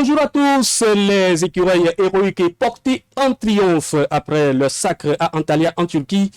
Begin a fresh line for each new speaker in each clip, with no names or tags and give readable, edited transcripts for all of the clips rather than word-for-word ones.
Bonjour à tous, les écureuils héroïques portés en triomphe après le sacre à Antalya en Turquie.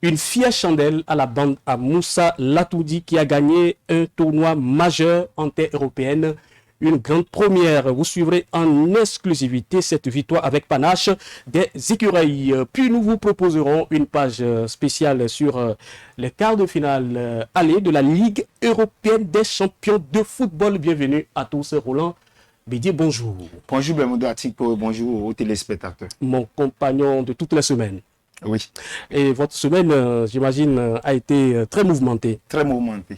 Une fière chandelle à la bande à Moussa Latoudi qui a gagné un tournoi majeur en terre européenne. Une grande première. Vous suivrez en exclusivité cette victoire avec panache des écureuils. Puis nous vous proposerons une page spéciale sur les quarts de finale aller de la Ligue européenne des champions de football. Bienvenue à tous. Roland Bédier, bonjour.
Bonjour Bermudo Atiko, bonjour aux téléspectateurs.
Mon compagnon de toute la semaine.
Oui.
Et votre semaine, j'imagine, a été très mouvementée.
Très mouvementée.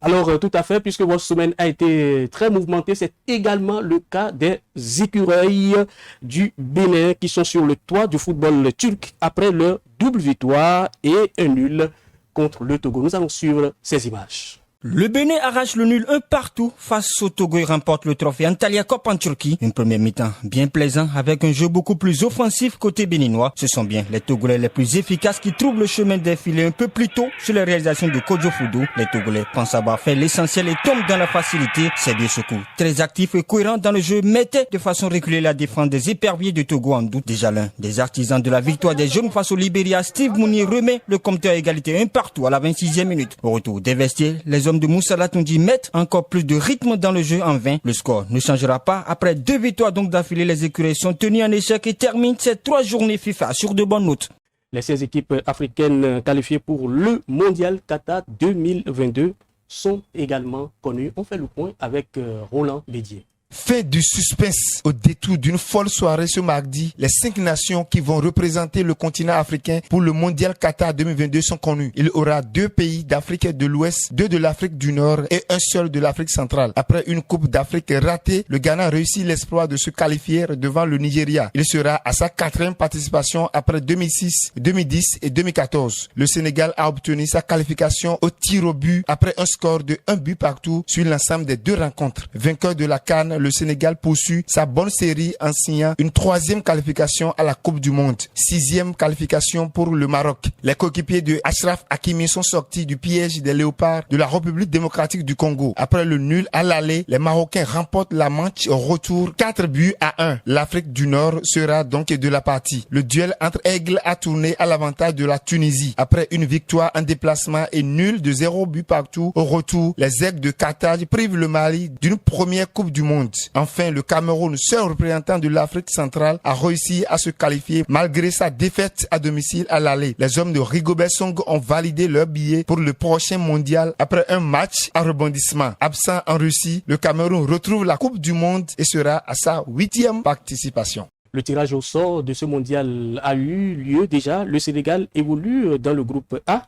Alors, tout à fait, puisque votre semaine a été très mouvementée, c'est également le cas des écureuils du Bénin qui sont sur le toit du football turc après leur double victoire et un nul contre le Togo. Nous allons suivre ces images.
Le Bénin arrache le nul un partout face au Togo et remporte le trophée Antalya Cup en Turquie. Une première mi-temps bien plaisant avec un jeu beaucoup plus offensif côté béninois. Ce sont bien les Togolais les plus efficaces qui trouvent le chemin des filets un peu plus tôt sur les réalisations de Kodjo Foudou. Les Togolais pensent avoir fait l'essentiel et tombent dans la facilité. C'est bien ce coup très actif et cohérent dans le jeu mettait de façon reculée la défense des éperviers de Togo en doute. Déjà l'un des artisans de la victoire des jeunes face au Libéria, Steve Mounier remet le compteur à égalité un partout à la 26e minute. Au retour des vestiaires, les hommes de Moussa Latoudi mettent encore plus de rythme dans le jeu en vain. Le score ne changera pas. Après 2 victoires donc d'affilée, les écureuils sont tenus en échec et terminent ces 3 journées FIFA sur de bonnes notes.
Les 16 équipes africaines qualifiées pour le Mondial Qatar 2022 sont également connues. On fait le point avec Roland Bédier.
Fin du suspense au détour d'une folle soirée ce mardi. Les 5 nations qui vont représenter le continent africain pour le Mondial Qatar 2022 sont connues. Il y aura 2 pays d'Afrique de l'Ouest, 2 de l'Afrique du Nord et un seul de l'Afrique centrale. Après une Coupe d'Afrique ratée, le Ghana réussit l'exploit de se qualifier devant le Nigeria. Il sera à sa 4e participation après 2006, 2010 et 2014. Le Sénégal a obtenu sa qualification au tir au but après un score de 1 but partout sur l'ensemble des 2 rencontres. Vainqueur de la CAN, le Sénégal poursuit sa bonne série en signant une 3e qualification à la Coupe du Monde. 6e qualification pour le Maroc. Les coéquipiers de Achraf Hakimi sont sortis du piège des léopards de la République démocratique du Congo. Après le nul à l'aller, les Marocains remportent la manche au retour 4 buts à 1. L'Afrique du Nord sera donc de la partie. Le duel entre Aigles a tourné à l'avantage de la Tunisie. Après une victoire en déplacement et nul de 0 but partout au retour, les Aigles de Carthage privent le Mali d'une première Coupe du Monde. Enfin, le Cameroun, seul représentant de l'Afrique centrale, a réussi à se qualifier malgré sa défaite à domicile à l'aller. Les hommes de Rigobert Song ont validé leur billet pour le prochain mondial après un match à rebondissement. Absent en Russie, le Cameroun retrouve la Coupe du Monde et sera à sa 8e participation.
Le tirage au sort de ce mondial a eu lieu déjà. Le Sénégal évolue dans le groupe A.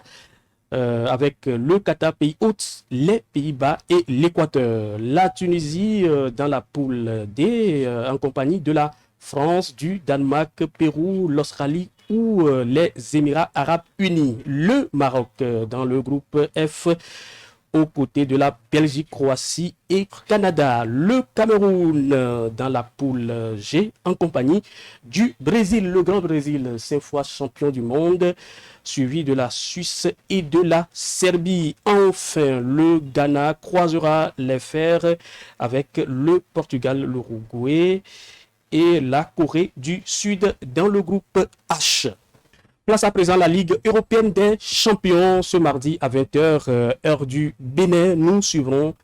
Avec le Qatar, pays hôte, les Pays-Bas et l'Équateur. La Tunisie dans la poule D en compagnie de la France, du Danemark, Pérou, l'Australie ou les Émirats Arabes Unis. Le Maroc dans le groupe F aux côtés de la Belgique, Croatie et Canada. Le Cameroun dans la poule G en compagnie du Brésil, le grand Brésil, 5 fois champion du monde, suivi de la Suisse et de la Serbie. Enfin, le Ghana croisera les fers avec le Portugal, l'Uruguay et la Corée du Sud dans le groupe H. Place à présent la Ligue européenne des champions. Ce mardi à 20h, heure du Bénin, nous suivrons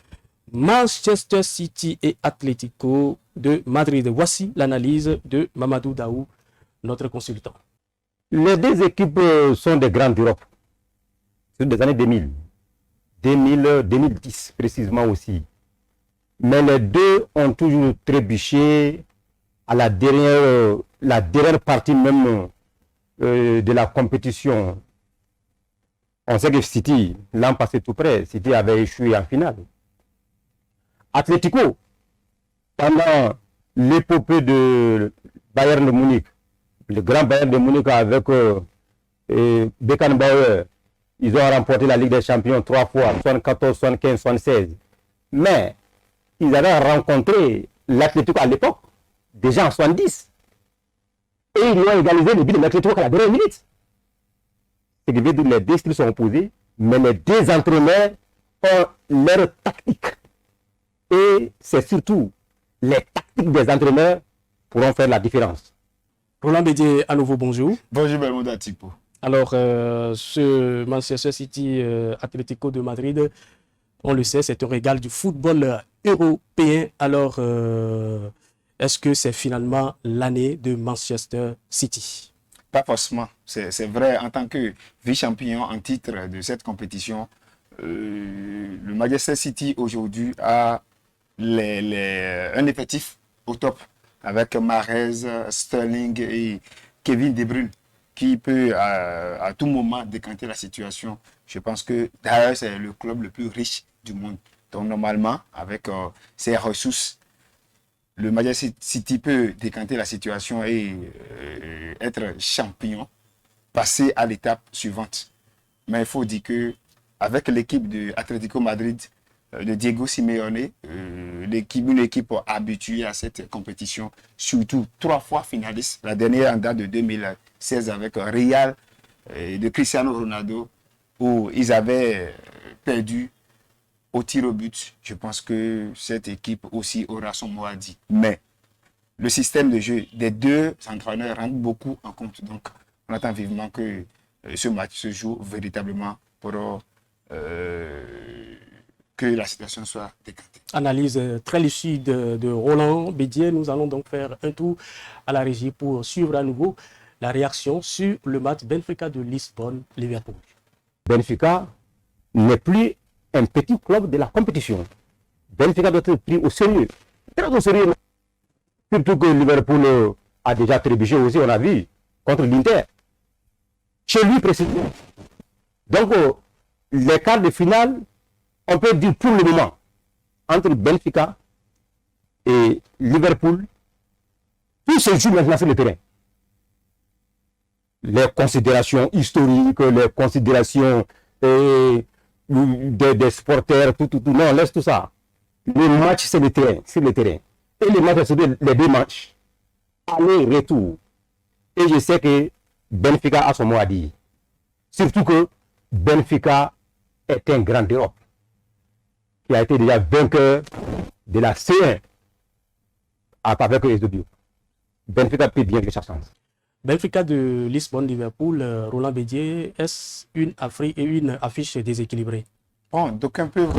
Manchester City et Atlético de Madrid. Voici l'analyse de Mamadou Daou, notre consultant.
Les 2 équipes sont des grandes d'Europe. C'est des années 2000. 2010 précisément aussi. Mais les 2 ont toujours trébuché à la dernière partie même de la compétition. On sait que City, l'an passé tout près, City avait échoué en finale. Atlético, pendant l'épopée de Bayern de Munich, le grand Bayern de Munich avec Beckenbauer, ils ont remporté la Ligue des Champions 3 fois, 74, 75, 76. Mais ils avaient rencontré l'Atlético à l'époque, déjà en 70. Et ils ont égalisé le but de l'Atlético à la dernière minute. Ce qui veut dire que les 2 styles sont opposés, mais les 2 entraîneurs ont leur tactique. Et c'est surtout les tactiques des entraîneurs pourront faire la différence.
Roland Bédier, à nouveau, bonjour.
Bonjour, Belmondo Atipo.
Alors, ce Manchester City Atlético de Madrid, on le sait, c'est un régal du football européen. Alors, est-ce que c'est finalement l'année de Manchester City?
Pas forcément. C'est vrai, en tant que vice-champion en titre de cette compétition, le Manchester City aujourd'hui a un effectif au top avec Mahrez, Sterling et Kevin De Bruyne qui peut à tout moment décanter la situation. Je pense que d'ailleurs c'est le club le plus riche du monde. Donc normalement, avec ses ressources, le Manchester City peut décanter la situation et être champion, passer à l'étape suivante. Mais il faut dire que avec l'équipe de Atlético Madrid, de Diego Simeone, une équipe habituée à cette compétition, surtout 3 fois finaliste, la dernière en date de 2016 avec Real de Cristiano Ronaldo, où ils avaient perdu au tir au but. Je pense que cette équipe aussi aura son mot à dire. Mais le système de jeu des deux entraîneurs rentre beaucoup en compte. Donc, on attend vivement que ce match se joue véritablement pour que la situation soit décantée.
Analyse très lucide de Roland Bédier. Nous allons donc faire un tour à la régie pour suivre à nouveau la réaction sur le match Benfica de Lisbonne-Liverpool.
Benfica n'est plus un petit club de la compétition. Benfica doit être pris au sérieux. Très au sérieux. Surtout que Liverpool a déjà trébuché aussi, on a vu, contre l'Inter. Chez lui précisément. Donc, les quarts de finale, on peut dire pour le moment, entre Benfica et Liverpool, tout se joue maintenant sur le terrain. Les considérations historiques, les considérations des supporters, tout, non, laisse tout ça. Le match, c'est le terrain, sur le terrain. Et le match, c'est les 2 matchs. Aller-retour. Et je sais que Benfica a son mot à dire. Surtout que Benfica est un grand d'Europe qui a été déjà vainqueur de la C1 avec les Eusebio. Benfica peut bien que sa chance.
Benfica de Lisbonne-Liverpool, Roland Bédier, est-ce une affiche déséquilibrée?
Bon, d'aucuns peuvent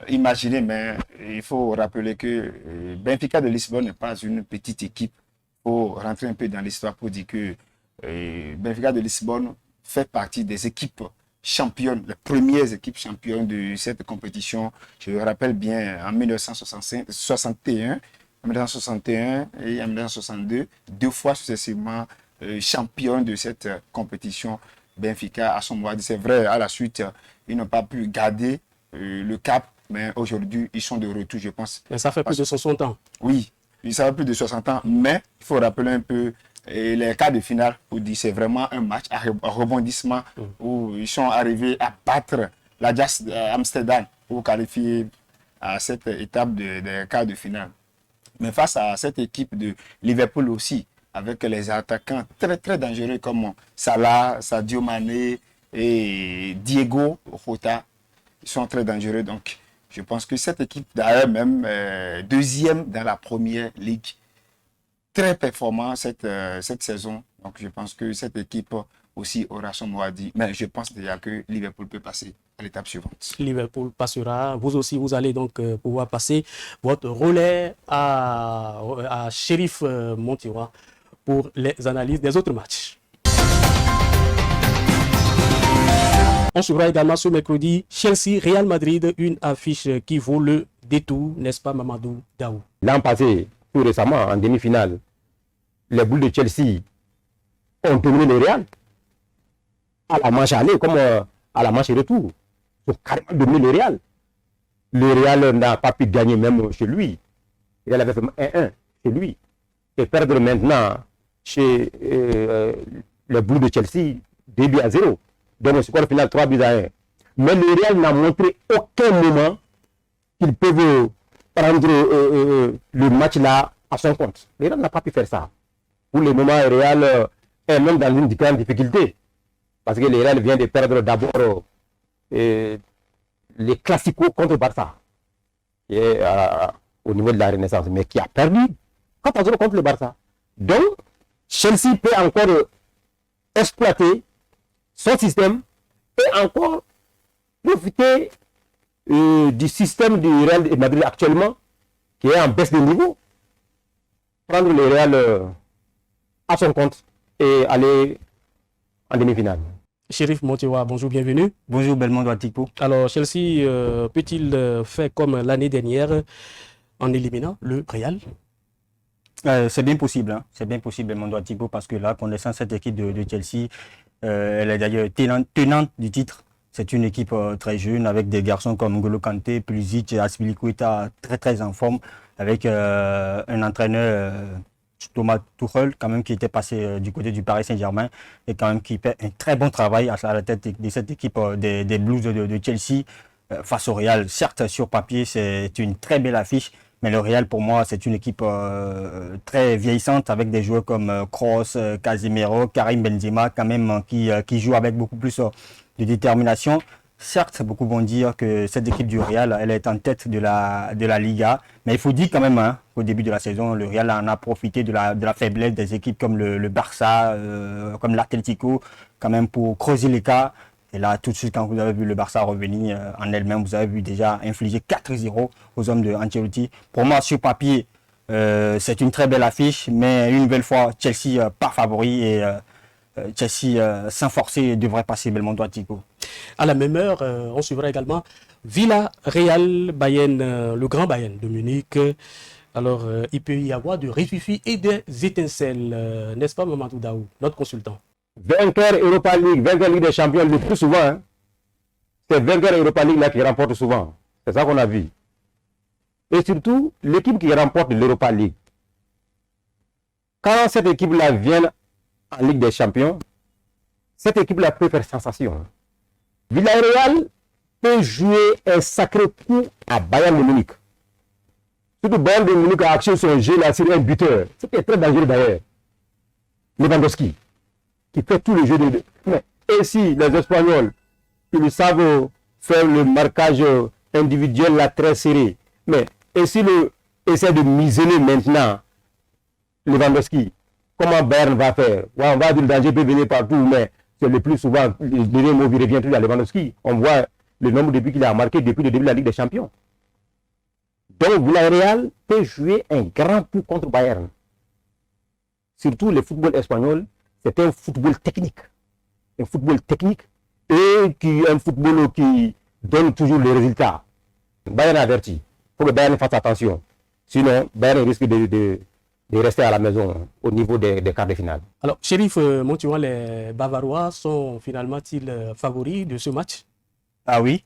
imaginer, mais il faut rappeler que Benfica de Lisbonne n'est pas une petite équipe. Il faut rentrer un peu dans l'histoire pour dire que Benfica de Lisbonne fait partie des équipes championnes, les premières équipes championnes de cette compétition. Je me rappelle bien en 1961 et en 1962, 2 fois successivement champion de cette compétition. Benfica à son mot. C'est vrai, à la suite, ils n'ont pas pu garder le cap, mais aujourd'hui, ils sont de retour, je pense.
Mais ça fait plus de 60 ans.
Oui, ça fait plus de 60 ans, mais il faut rappeler un peu les quarts de finale, pour dire c'est vraiment un match à rebondissement où ils sont arrivés à battre l'Ajax Amsterdam pour qualifier à cette étape des quarts de finale. Mais face à cette équipe de Liverpool aussi, avec les attaquants très très dangereux comme Salah, Sadio Mané et Diego Jota, ils sont très dangereux. Donc je pense que cette équipe, d'ailleurs même deuxième dans la première ligue, très performant cette saison. Donc je pense que cette équipe aussi aura son mot à dire. Mais je pense déjà que Liverpool peut passer à l'étape suivante.
Liverpool passera. Vous aussi, vous allez donc pouvoir passer votre relais à Sheriff Montiroy pour les analyses des autres matchs. On suivra également ce mercredi Chelsea-Real Madrid, une affiche qui vaut le détour, n'est-ce pas Mamadou Daou?
L'an passé, tout récemment, en demi-finale, les Blues de Chelsea ont dominé le Real à la manche aller comme à la manche retour. Ils ont carrément dominé le Real. Le Real n'a pas pu gagner même chez lui. Il avait fait 1-1 chez lui. Et perdre maintenant chez les Blues de Chelsea 2-0. Donc, le score final 3-1. Mais le Real n'a montré aucun moment qu'ils peuvent prendre le match là à son compte. Le Real n'a pas pu faire ça. Pour le moment, le Real est même dans une grande difficulté. Parce que le Real vient de perdre d'abord les Clasico contre Barça. Et au niveau de la Renaissance, mais qui a perdu 4-0 contre le Barça. Donc, Chelsea peut encore exploiter son système et encore profiter du système du Real de Madrid actuellement, qui est en baisse de niveau, prendre le Real à son compte et aller en demi-finale.
Chérif Montewa, bonjour, bienvenue.
Bonjour Belmondo Atipo.
Alors, Chelsea peut-il faire comme l'année dernière en éliminant le Real?
C'est bien possible, hein. C'est bien possible Belmondo Atipo, parce que là, connaissant cette équipe de Chelsea, elle est d'ailleurs tenante du titre. C'est une équipe très jeune, avec des garçons comme N'Golo Kanté, Pulisic et Azpilicueta très très en forme, avec un entraîneur Thomas Tuchel quand même, qui était passé du côté du Paris Saint-Germain et quand même qui fait un très bon travail à la tête de cette équipe des Blues de Chelsea face au Real. Certes, sur papier, c'est une très belle affiche, mais le Real, pour moi, c'est une équipe très vieillissante, avec des joueurs comme Kroos, Casemiro, Karim Benzema, quand même, qui jouent avec beaucoup plus de détermination. Certes, beaucoup vont dire que cette équipe du Real, elle est en tête de la Liga, mais il faut dire quand même, hein, qu'au début de la saison, le Real en a profité de la faiblesse des équipes comme le Barça, comme l'Atlético, quand même, pour creuser l'écart. Et là, tout de suite, quand vous avez vu le Barça revenir en elle-même, vous avez vu déjà infliger 4-0 aux hommes de Ancelotti. Pour moi, sur papier, c'est une très belle affiche, mais une belle fois, Chelsea pas favori, et Chelsea sans forcer devrait passer Belmondo Atipo.
À la même heure, on suivra également Villarreal Bayern, le grand Bayern de Munich. Alors, il peut y avoir de réfugiés et des étincelles, n'est-ce pas, Mamadou Daou, notre consultant?
Vainqueur Europa League, vainqueur Ligue des Champions le plus souvent, hein. C'est vainqueur Europa League là qui remporte souvent. C'est ça qu'on a vu. Et surtout, l'équipe qui remporte l'Europa League. Quand cette équipe-là vient en Ligue des Champions, cette équipe-là peut faire sensation. Villarreal peut jouer un sacré coup à Bayern de Munich. Surtout Bayern de Munich a axé son jeu là sur un buteur. C'était très dangereux d'ailleurs. Lewandowski, qui fait tous les jeux de... Mais et si les Espagnols, ils savent faire le marquage individuel là très serré, mais et si essaie de miser maintenant Lewandowski, comment Bayern va faire? Ouais, on va dire le danger peut venir partout, mais c'est le plus souvent, le dernier mot revient toujours à Lewandowski. On voit le nombre de buts qu'il a marqué depuis le début de la Ligue des Champions. Donc Villarreal peut jouer un grand coup contre Bayern. Surtout le football espagnol, c'est un football technique. Un football technique et un football qui donne toujours les résultats. Bayern averti. Il faut que Bayern fasse attention. Sinon, Bayern risque de rester à la maison au niveau des quarts de finale.
Alors, Chérif Montewa, les Bavarois sont finalement-ils favoris de ce match?
Ah oui.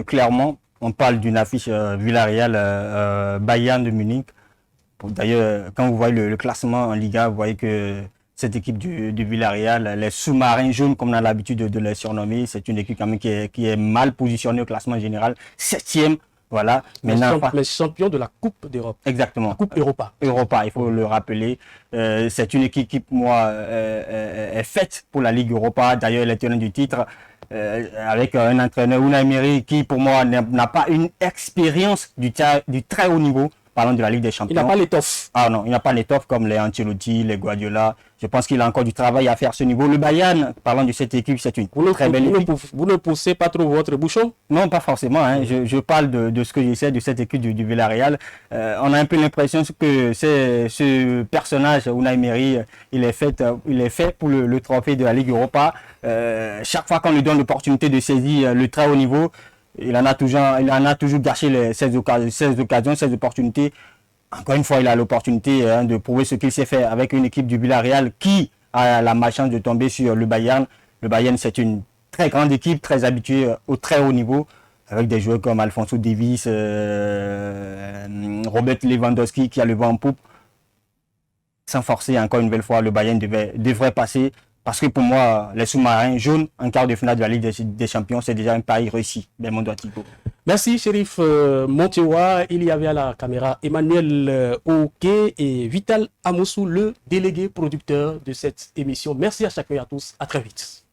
Clairement, on parle d'une affiche Villarreal Bayern de Munich. D'ailleurs, quand vous voyez le classement en Liga, vous voyez que cette équipe du Villarreal, les sous-marins jaunes, comme on a l'habitude de les surnommer, c'est une équipe quand même qui est mal positionnée au classement général, 7e. Voilà.
Les champions de la Coupe d'Europe.
Exactement.
La Coupe Europa.
Europa, il faut le rappeler. C'est une équipe qui, pour moi, est faite pour la Ligue Europa. D'ailleurs, elle est tenante du titre avec un entraîneur, Unai Emery, qui, pour moi, n'a pas une expérience du très haut niveau. Parlant de la Ligue des Champions.
Il n'a pas l'étoffe.
Ah non, il n'a pas l'étoffe comme les Ancelotti, les Guardiola. Je pense qu'il a encore du travail à faire à ce niveau. Le Bayern, parlant de cette équipe, c'est une très belle équipe.
Vous ne poussez pas trop votre bouchon?
Non, pas forcément. Hein. Je parle de ce que je sais de cette équipe du Villarreal. On a un peu l'impression que ce personnage, Unai Emery, il est fait pour le trophée de la Ligue Europa. Chaque fois qu'on lui donne l'opportunité de saisir le très haut niveau, il en a toujours gâché ces occasions, ces opportunités. Encore une fois, il a l'opportunité de prouver ce qu'il sait faire avec une équipe du Villarreal qui a la malchance de tomber sur le Bayern. Le Bayern, c'est une très grande équipe, très habituée au très haut niveau, avec des joueurs comme Alphonso Davies, Robert Lewandowski qui a le vent en poupe. Sans forcer, encore une belle fois, le Bayern devrait passer. Parce que pour moi, les sous-marins jaunes en quart de finale de la Ligue des Champions, c'est déjà un pari réussi. Belmondo Atipo.
Merci, Chérif Montewa. Il y avait à la caméra Emmanuel Oké et Vital Amosou, le délégué producteur de cette émission. Merci à chacun et à tous. À très vite.